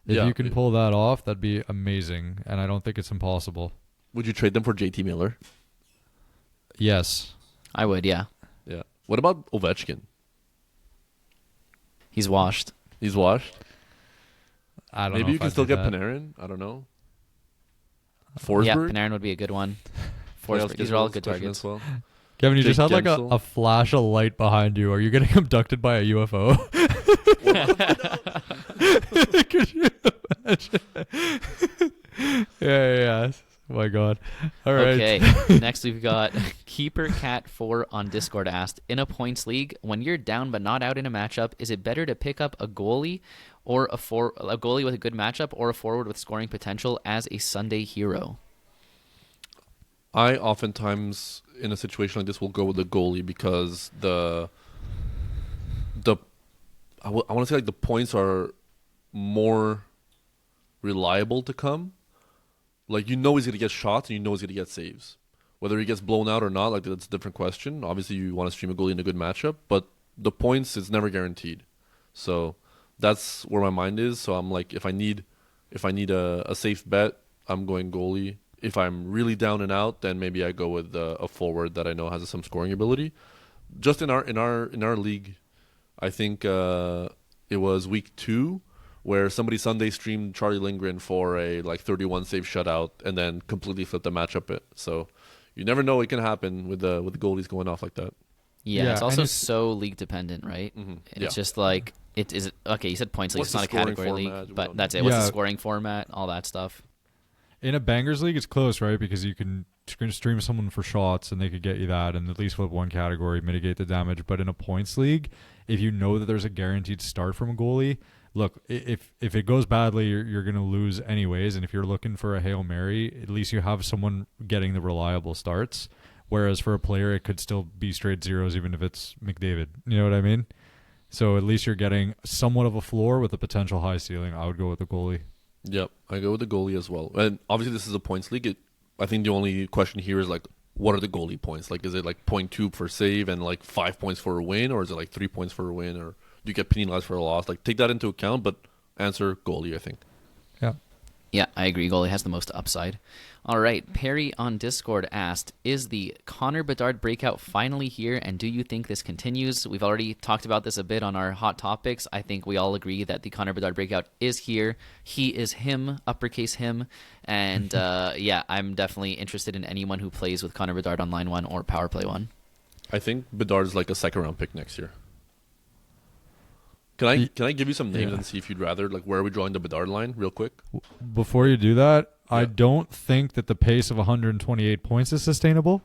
If you can pull that off, that'd be amazing, and I don't think it's impossible. Would you trade them for JT Miller? Yes. I would, yeah. Yeah. What about Ovechkin? He's washed. He's washed. I don't know. Maybe you if can I'd still do get that. Panarin. I don't know. Forsberg? Yeah, Panarin would be a good one. Forsberg. These are all good targets. As well. Kevin, you Jake just had like Gensel. a flash of light behind you. Are you getting abducted by a UFO? Could you imagine? Yeah. Oh my God. All right. Okay. Next, we've got Keeper Cat 4 on Discord asked, in a points league, when you're down but not out in a matchup, is it better to pick up a goalie or a goalie with a good matchup, or a forward with scoring potential as a Sunday hero? I oftentimes, in a situation like this, will go with the goalie because I want to say like the points are more reliable to come. Like, he's going to get shots and he's going to get saves. Whether he gets blown out or not, like, that's a different question. Obviously, you want to stream a goalie in a good matchup, but the points is never guaranteed. So that's where my mind is. So I'm like, if I need a safe bet, I'm going goalie. If I'm really down and out, then maybe I go with a forward that I know has some scoring ability. Just in our league, I think it was week 2 where somebody Sunday streamed Charlie Lindgren for a 31 save shutout and then completely flipped the matchup. So you never know what can happen with the goalies going off like that. Yeah, it's also so league dependent, right? Mm-hmm. It's just like it is. Okay, you said points league. It's not a category league, but that's it. Yeah. What's the scoring format? All that stuff. In a bangers league, it's close, right? Because you can stream someone for shots, and they could get you that, and at least flip one category, mitigate the damage. But in a points league, if you know that there's a guaranteed start from a goalie, look, if it goes badly, you're going to lose anyways. And if you're looking for a Hail Mary, at least you have someone getting the reliable starts. Whereas for a player, it could still be straight zeros, even if it's McDavid. You know what I mean? So at least you're getting somewhat of a floor with a potential high ceiling. I would go with the goalie. Yep, I go with the goalie as well. And obviously, this is a points league. I think the only question here is what are the goalie points? Is it 0.2 for save and 5 points for a win, or is it 3 points for a win, or do you get penalized for a loss? Take that into account, but answer goalie, I think. Yeah. Yeah, I agree. Goalie has the most upside. All right, Perry on Discord asked, is the Connor Bedard breakout finally here, and do you think this continues? We've already talked about this a bit on our hot topics. I think we all agree that the Connor Bedard breakout is here. He is him, uppercase him. And yeah, I'm definitely interested in anyone who plays with Connor Bedard on line 1 or power play 1. I think Bedard's a second-round pick next year. Can I give you some names and see if you'd rather where are we drawing the Bedard line real quick? Before you do that, I don't think that the pace of 128 points is sustainable.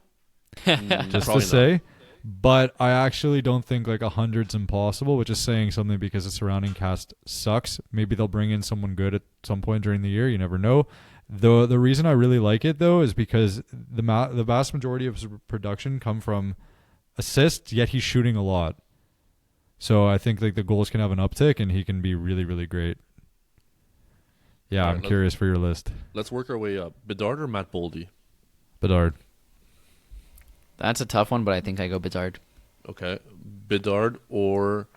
Just to say. But I actually don't think 100's impossible, which is saying something because the surrounding cast sucks. Maybe they'll bring in someone good at some point during the year. You never know. The reason I really like it, though, is because the vast majority of his production come from assists, yet he's shooting a lot. So I think the goals can have an uptick, and he can be really, really great. Yeah, right, I'm curious for your list. Let's work our way up. Bedard or Matt Boldy? Bedard. That's a tough one, but I think I go Bedard. Okay. Bedard or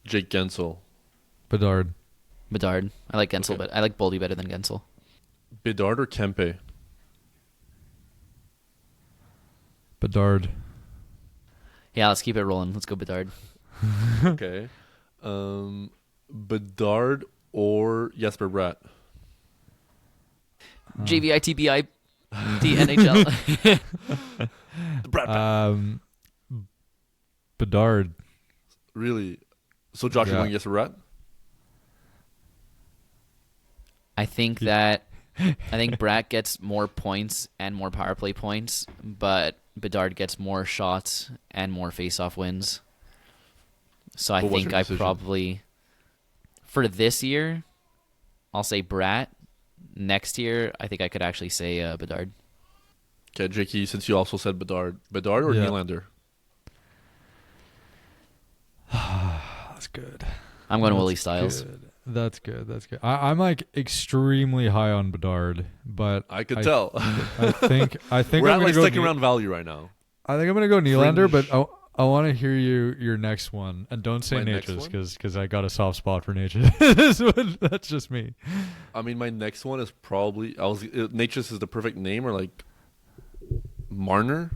Jake Gensel? Bedard. Bedard. I like Gensel, but I like Boldy better than Gensel. Bedard or Kempe? Bedard. Yeah, let's keep it rolling. Let's go Bedard. Okay. Bedard or Jesper Bratt? JVI, TBI, DNHL. Bedard. Really? So Josh, you're going Jesper Bratt? I think Bratt gets more points and more power play points, but Bedard gets more shots and more face-off wins. So I think I probably, for this year, I'll say Bratt. Next year, I think I could actually say Bedard. Okay, Jakey, since you also said Bedard or Nylander? That's good. I'm going Willie Styles. Good. That's good. I'm extremely high on Bedard, but I could tell. I think we're I'm at second round value right now. I think I'm gonna go Nylander, but I want to hear your next one, and don't say Natchez because I got a soft spot for Natchez. That's just me. I mean, my next one is probably Natchez is the perfect name, or Marner.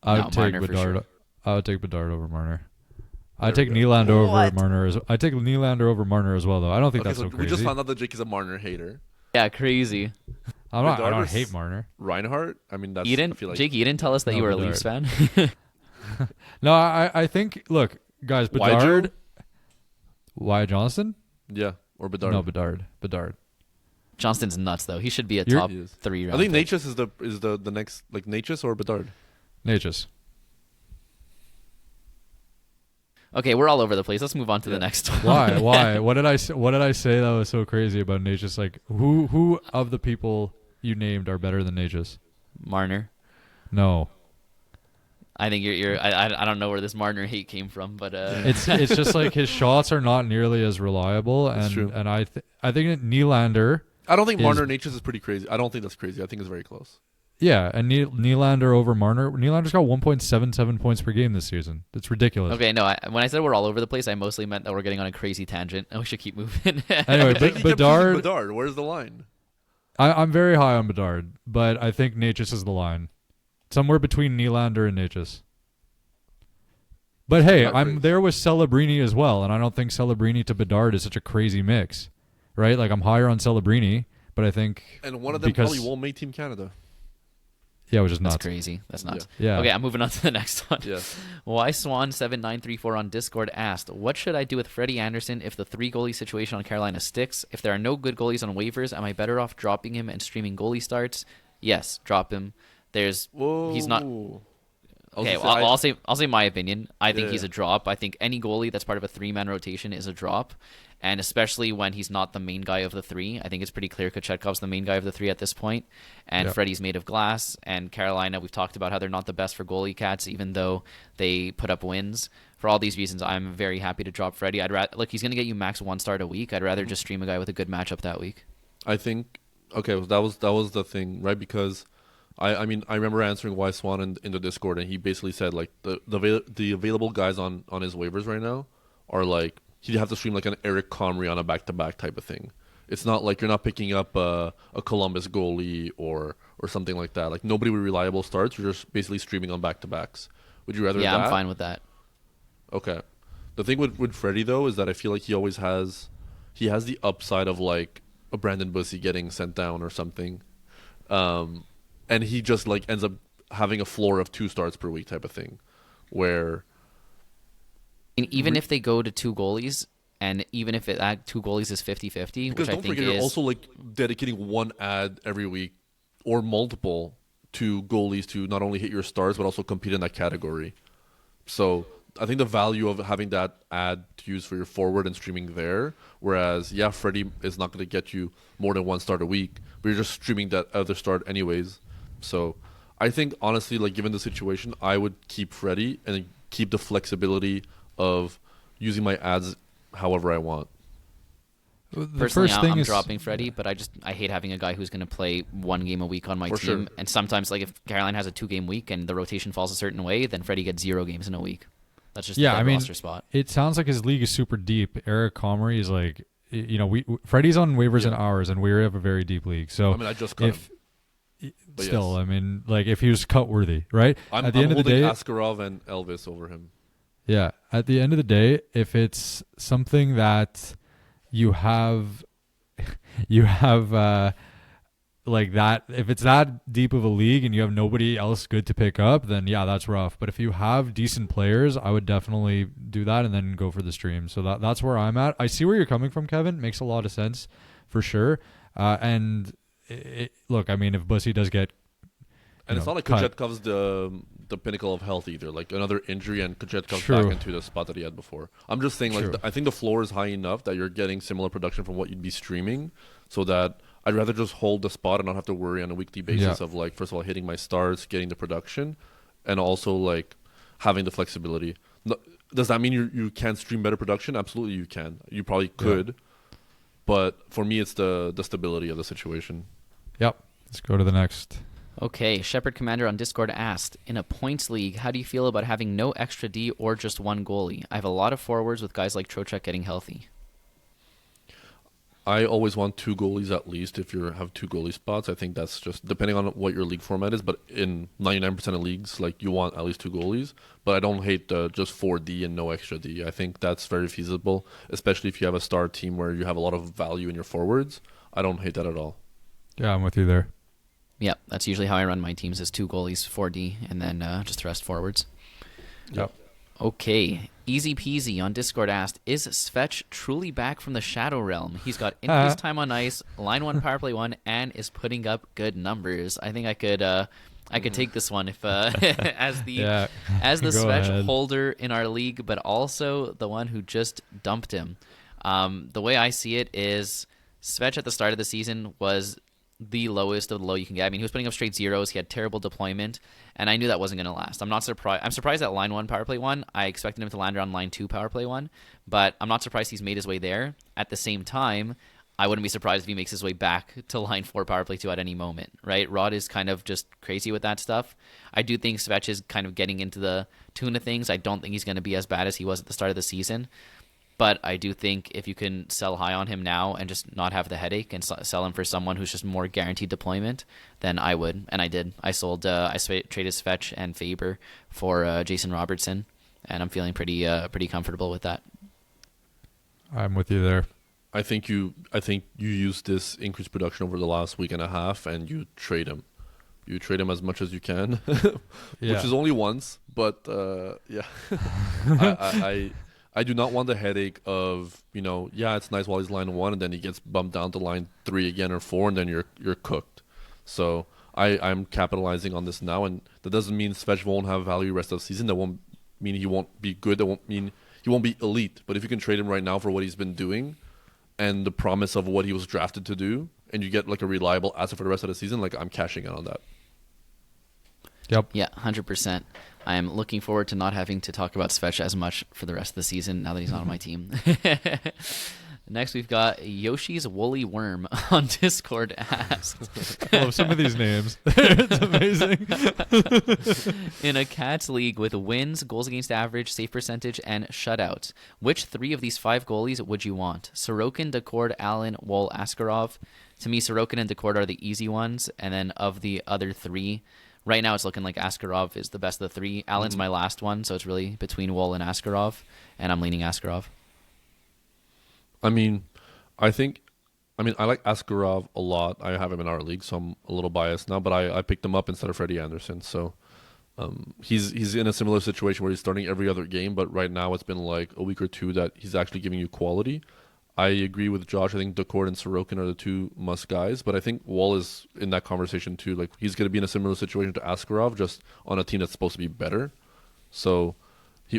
I would take Bedard. Sure. I would take Bedard over Marner. I take Nylander over Marner. I take Nylander over Marner as well, though. I don't think that's so crazy. We just found out that Jake is a Marner hater. Yeah, crazy. I don't hate Marner. Reinhardt. I mean, that's. Jake, you didn't tell us that you were a Leafs fan. No, I think. Look, guys, Bedard. Wyatt Johnston. Yeah, or Bedard. No, Bedard. Johnston's nuts though. He should be a top 3 round. I think Natchez is the next Natchez or Bedard. Natchez. Okay, we're all over the place. Let's move on to the next one. Why? What did I say that was so crazy about Natchez? Who of the people you named are better than Natchez? Marner. No. I think you're. I don't know where this Marner hate came from, but it's just his shots are not nearly as reliable, and true. And I think Nylander. I don't think Marner Natchez is pretty crazy. I don't think that's crazy. I think it's very close. Yeah, and Nylander over Marner. Nylander's got 1.77 points per game this season. It's ridiculous. Okay, no, when I said we're all over the place, I mostly meant that we're getting on a crazy tangent, and we should keep moving. Anyway, Bedard. Where's the line? I'm very high on Bedard, but I think Natchez is the line. Somewhere between Nylander and Natchez. But hey, Not I'm great. there with Celebrini as well, and I don't think Celebrini to Bedard is such a crazy mix, right? Like I'm higher on Celebrini, but I think And one of them because probably won't make Team Canada. yeah, which is That's nuts. crazy. That's nuts. Yeah. Okay, I'm moving on to the next one. Yeah. Why Swan7934 on Discord asked, what should I do with Freddie Anderson if the 3-goalie situation on Carolina sticks? If there are no good goalies on waivers, am I better off dropping him and streaming goalie starts? Yes, drop him. He's not. Okay, I'll say my opinion. I think he's a drop. I think any goalie that's part of a 3-man rotation is a drop, and especially when he's not the main guy of the 3. I think it's pretty clear Kochetkov's the main guy of the 3 at this point, and Freddie's made of glass. And Carolina, we've talked about how they're not the best for goalie cats, even though they put up wins. For all these reasons, I'm very happy to drop Freddie. I'd rather he's going to get you max 1 start a week. I'd rather just stream a guy with a good matchup that week. I think that was the thing, right? Because I mean I remember answering Why Swan in the Discord, and he basically said like the available guys on his waivers right now are like he'd have to stream like an Eric Comrie on a back-to-back type of thing. It's not like you're not picking up a Columbus goalie or something like that. Like nobody with reliable starts. You're just basically streaming on back-to-backs. Would you rather? Yeah, that? I'm fine with that. Okay. The thing with Freddie though is that I feel like he has the upside of like a Brandon Bussey getting sent down or something, and he just like ends up having a floor of 2 starts per week type of thing, where. And even if they go to 2 goalies, and even if that 2 goalies is 50-50, Because which I don't think forget, is you're also like dedicating 1 ad every week or multiple to goalies to not only hit your stars but also compete in that category. So I think the value of having that ad to use for your forward and streaming there, whereas Freddie is not going to get you more than 1 start a week, but you're just streaming that other start anyways. So I think honestly, like given the situation, I would keep Freddie and keep the flexibility of using my ads however I want. Personally, I'm dropping Freddie, but I hate having a guy who's going to play 1 game a week on my team. Sure. And sometimes, like if Caroline has a 2-game week and the rotation falls a certain way, then Freddie gets 0 games in a week. That's just a dead roster spot. It sounds like his league is super deep. Eric Comrie is like, Freddie's on waivers and ours, and we have a very deep league. So I mean, I just cut him. Still, yes. I mean, like if he was cut worthy, right? At the end of the day, Askarov and Elvis over him. Yeah, at the end of the day, if it's something that you have like that, if it's that deep of a league and you have nobody else good to pick up, then yeah, that's rough. But if you have decent players, I would definitely do that and then go for the stream. So that's where I'm at. I see where you're coming from, Kevin. Makes a lot of sense for sure. Look, I mean, if Bussey does get it's not like Kochetkov's the pinnacle of health either. Like another injury and Kochetkov's back into the spot that he had before. I'm just saying, like I think the floor is high enough that you're getting similar production from what you'd be streaming, so that I'd rather just hold the spot and not have to worry on a weekly basis of like, first of all, hitting my stars, getting the production, and also like having the flexibility. Does that mean you can't stream better production? Absolutely, you can. You probably could, but for me, it's the stability of the situation. Yep. Let's go to the next. Okay, Shepherd Commander on Discord asked, in a points league, how do you feel about having no extra D or just 1 goalie? I have a lot of forwards with guys like Trocheck getting healthy. I always want 2 goalies at least if you have 2 goalie spots. I think that's just depending on what your league format is, but in 99% of leagues, like you want at least 2 goalies. But I don't hate just 4D and no extra D. I think that's very feasible, especially if you have a star team where you have a lot of value in your forwards. I don't hate that at all. Yeah, I'm with you there. Yeah, that's usually how I run my teams, is 2 goalies, 4D, and then just the rest forwards. Yep. Okay, Easy Peasy on Discord asked, is Svech truly back from the Shadow Realm? He's got increased time on ice, line 1, power play 1, and is putting up good numbers. I think I could take this one if as the Svech holder in our league, but also the one who just dumped him. The way I see it is Svech at the start of the season was the lowest of the low you can get. I mean, he was putting up straight zeros. He had terrible deployment, and I knew that wasn't going to last. I'm not surprised. I'm surprised at line 1, power play 1. I expected him to land around line 2, power play 1, but I'm not surprised he's made his way there. At the same time, I wouldn't be surprised if he makes his way back to line 4, power play 2 at any moment, right? Rod is kind of just crazy with that stuff. I do think Svech is kind of getting into the tune of things. I don't think he's going to be as bad as he was at the start of the season. But I do think if you can sell high on him now and just not have the headache and sell him for someone who's just more guaranteed deployment, then I would. And I did. I traded Svech and Faber for Jason Robertson and I'm feeling pretty comfortable with that. I'm with you there. I think you use this increased production over the last week and a half, and you trade him. You trade him as much as you can, which is only once. But yeah, I do not want the headache of it's nice while he's line 1, and then he gets bumped down to line 3 again or 4, and then you're cooked. So I'm capitalizing on this now, and that doesn't mean Svech won't have value rest of the season. That won't mean he won't be good. That won't mean he won't be elite. But if you can trade him right now for what he's been doing and the promise of what he was drafted to do, and you get like a reliable asset for the rest of the season, like I'm cashing in on that. Yep. Yeah, 100%. I am looking forward to not having to talk about Svech as much for the rest of the season now that he's not on my team. Next, we've got Yoshi's Woolly Worm on Discord asked. I love some of these names. It's amazing. In a Cats league with wins, goals against average, save percentage, and shutouts, which 3 of these 5 goalies would you want? Sorokin, Decord, Allen, Woll, Askarov. To me, Sorokin and Decord are the easy ones, and then of the other 3, right now it's looking like Askarov is the best of the 3. Allen's my last one, so it's really between Woll and Askarov, and I'm leaning Askarov. I like Askarov a lot. I have him in our league, so I'm a little biased now, but I picked him up instead of Freddie Anderson. So he's in a similar situation where he's starting every other game, but right now it's been like a week or 2 that he's actually giving you quality. I agree with Josh. I think Decord and Sorokin are the 2 must guys, but I think Woll is in that conversation too. Like he's going to be in a similar situation to Askarov, just on a team that's supposed to be better. So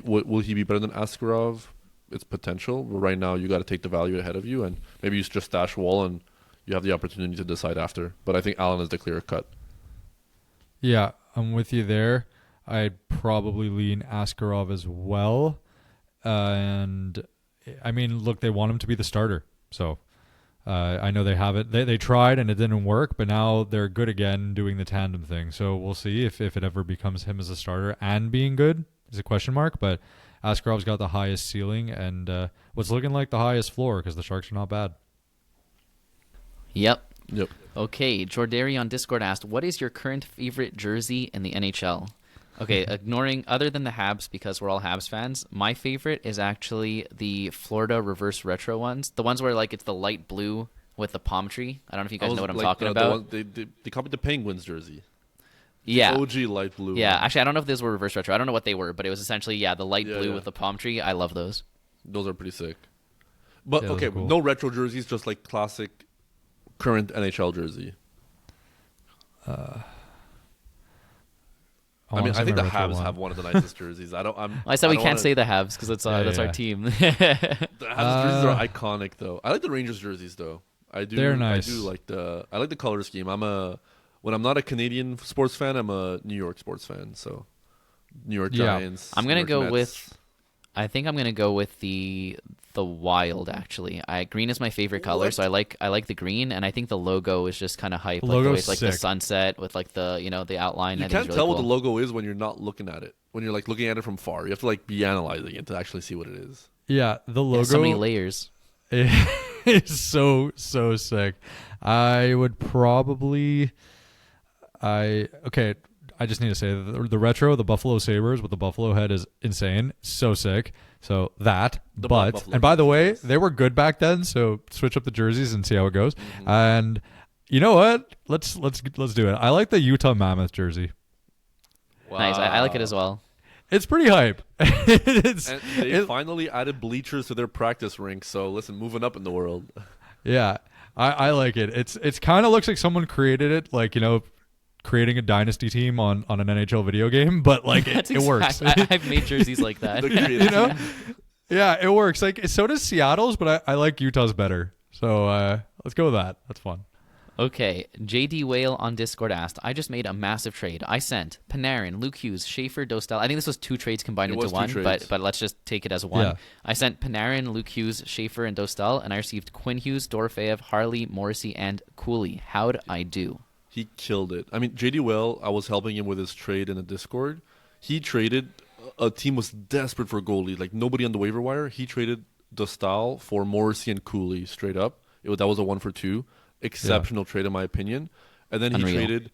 will he be better than Askarov? It's potential, but right now you got to take the value ahead of you, and maybe you just stash Woll and you have the opportunity to decide after. But I think Allen is the clear cut. Yeah, I'm with you there. I'd probably lean Askarov as well. And I mean, look, they want him to be the starter. So I know they have it. They tried and it didn't work, but now they're good again doing the tandem thing. So we'll see if it ever becomes him as a starter and being good is a question mark. But Askarov's got the highest ceiling and what's looking like the highest floor because the Sharks are not bad. Yep. Yep. Okay, Jordari on Discord asked, what is your current favorite jersey in the NHL? Okay, ignoring other than the Habs because we're all Habs fans, my favorite is actually the Florida reverse retro ones. The ones where like it's the light blue with the palm tree. I don't know if you guys know what I'm talking about. They copied the Penguins jersey. Yeah. OG light blue. Yeah, actually I don't know if those were reverse retro. I don't know what they were, but it was essentially, the light blue with the palm tree. I love those. Those are pretty sick. But Yeah, okay, cool. no retro jerseys, just like classic current NHL jersey. I think the Habs have one of the nicest jerseys. I said we can't say the Habs because that's our team. The Habs jerseys are iconic, though. I like the Rangers jerseys, though. I do. They're nice. I like the color scheme. When I'm not a Canadian sports fan, I'm a New York sports fan. So, New York Giants. I'm gonna go Mets. with. I think I'm gonna go with the Wild. Actually, green is my favorite color, What? so I like the green, and I think the logo is just kind of hype. The Like the way logo's it's like the sick. sunset with like the the outline. You I think can't it's really tell cool. what the logo is when you're not looking at it. When you're like looking at it from far, you have to like be analyzing it to actually see what it is. Yeah, the logo. Yeah, so many layers. It's so sick. I would probably. I just need to say the retro, the Buffalo Sabres with the buffalo head is insane, so sick. So that, and by the way, they were good back then. So switch up the jerseys and see how it goes. Mm-hmm. And you know what? Let's do it. I like the Utah Mammoth jersey. Wow. Nice. I like it as well. It's pretty hype. And they finally added bleachers to their practice rink. So listen, moving up in the world. Yeah, I like it. It's kind of looks like someone created it, like creating a dynasty team on an NHL video game, but like it works. I've made jerseys like that. Yeah, it works. Like so does Seattle's, but I like Utah's better. So let's go with that. That's fun. Okay, JD Whale on Discord asked, I just made a massive trade. I sent Panarin, Luke Hughes, Schaefer, Dostal. I think this was 2 trades combined into one, but let's just take it as one. Yeah. I sent Panarin, Luke Hughes, Schaefer, and Dostal, and I received Quinn Hughes, Dorofeyev, Harley, Morrissey, and Cooley. How'd I do? He killed it. I mean, JD Well, I was helping him with his trade in the Discord. He traded, a team was desperate for goalie, like nobody on the waiver wire. He traded Dostal for Morrissey and Cooley straight up. That was a 1-for-2. Exceptional trade in my opinion. And then he Unreal. traded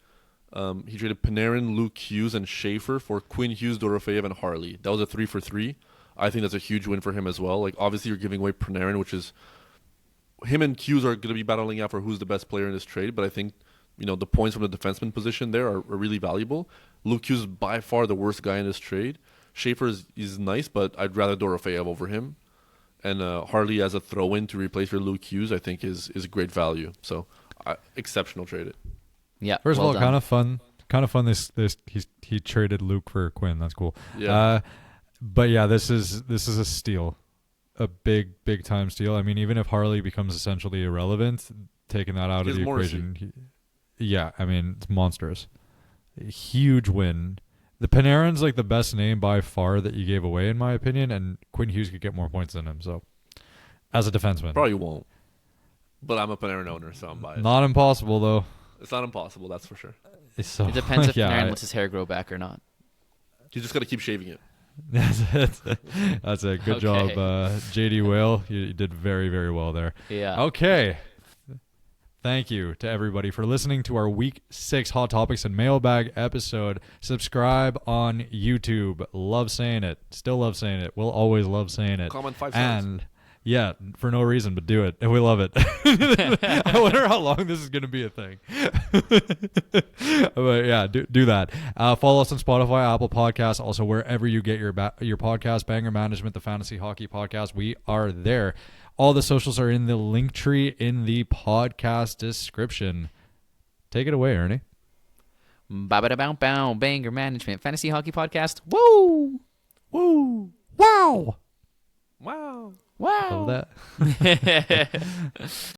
He traded Panarin, Luke Hughes, and Schaefer for Quinn Hughes, Dorofeyev, and Harley. That was a 3-for-3. I think that's a huge win for him as well. Like, obviously, you're giving away Panarin, which is him and Hughes are going to be battling out for who's the best player in this trade. But I think the points from the defenseman position there are really valuable. Luke Hughes is by far the worst guy in this trade. Schaefer is nice, but I'd rather Dorofeyev over him. And Harley as a throw-in to replace your Luke Hughes, I think is great value. So exceptional trade. Yeah. First well of all, done. kind of fun. He traded Luke for Quinn. That's cool. Yeah. But yeah, this is a steal, a big time steal. I mean, even if Harley becomes essentially irrelevant, taking that out of the equation, I mean, it's monstrous. A huge win. The Panarin's like the best name by far that you gave away, in my opinion, and Quinn Hughes could get more points than him. So, as a defenseman, Probably won't. But I'm a Panarin owner, so I'm biased. not impossible though. It's not impossible, that's for sure. So, It depends if yeah, Panarin lets his hair grow back or not. You just got to keep shaving it. That's a good job, JD Whale. You did very, very well there. Yeah. Okay. Thank you to everybody for listening to our Week 6 Hot Topics and Mailbag episode. Subscribe on YouTube. Love saying it. Still love saying it. We'll always love saying it. Comment 5 stars. And yeah, for no reason, but do it. And we love it. I wonder how long this is going to be a thing. But yeah, do that. Follow us on Spotify, Apple Podcasts, also wherever you get your podcast, Banger Management, the Fantasy Hockey Podcast. We are there. All the socials are in the link tree in the podcast description. Take it away, Ernie. Ba-ba-da-bow-bow, Banger Management, Fantasy Hockey Podcast. Woo! Woo! Wow! Wow. Wow! Love that.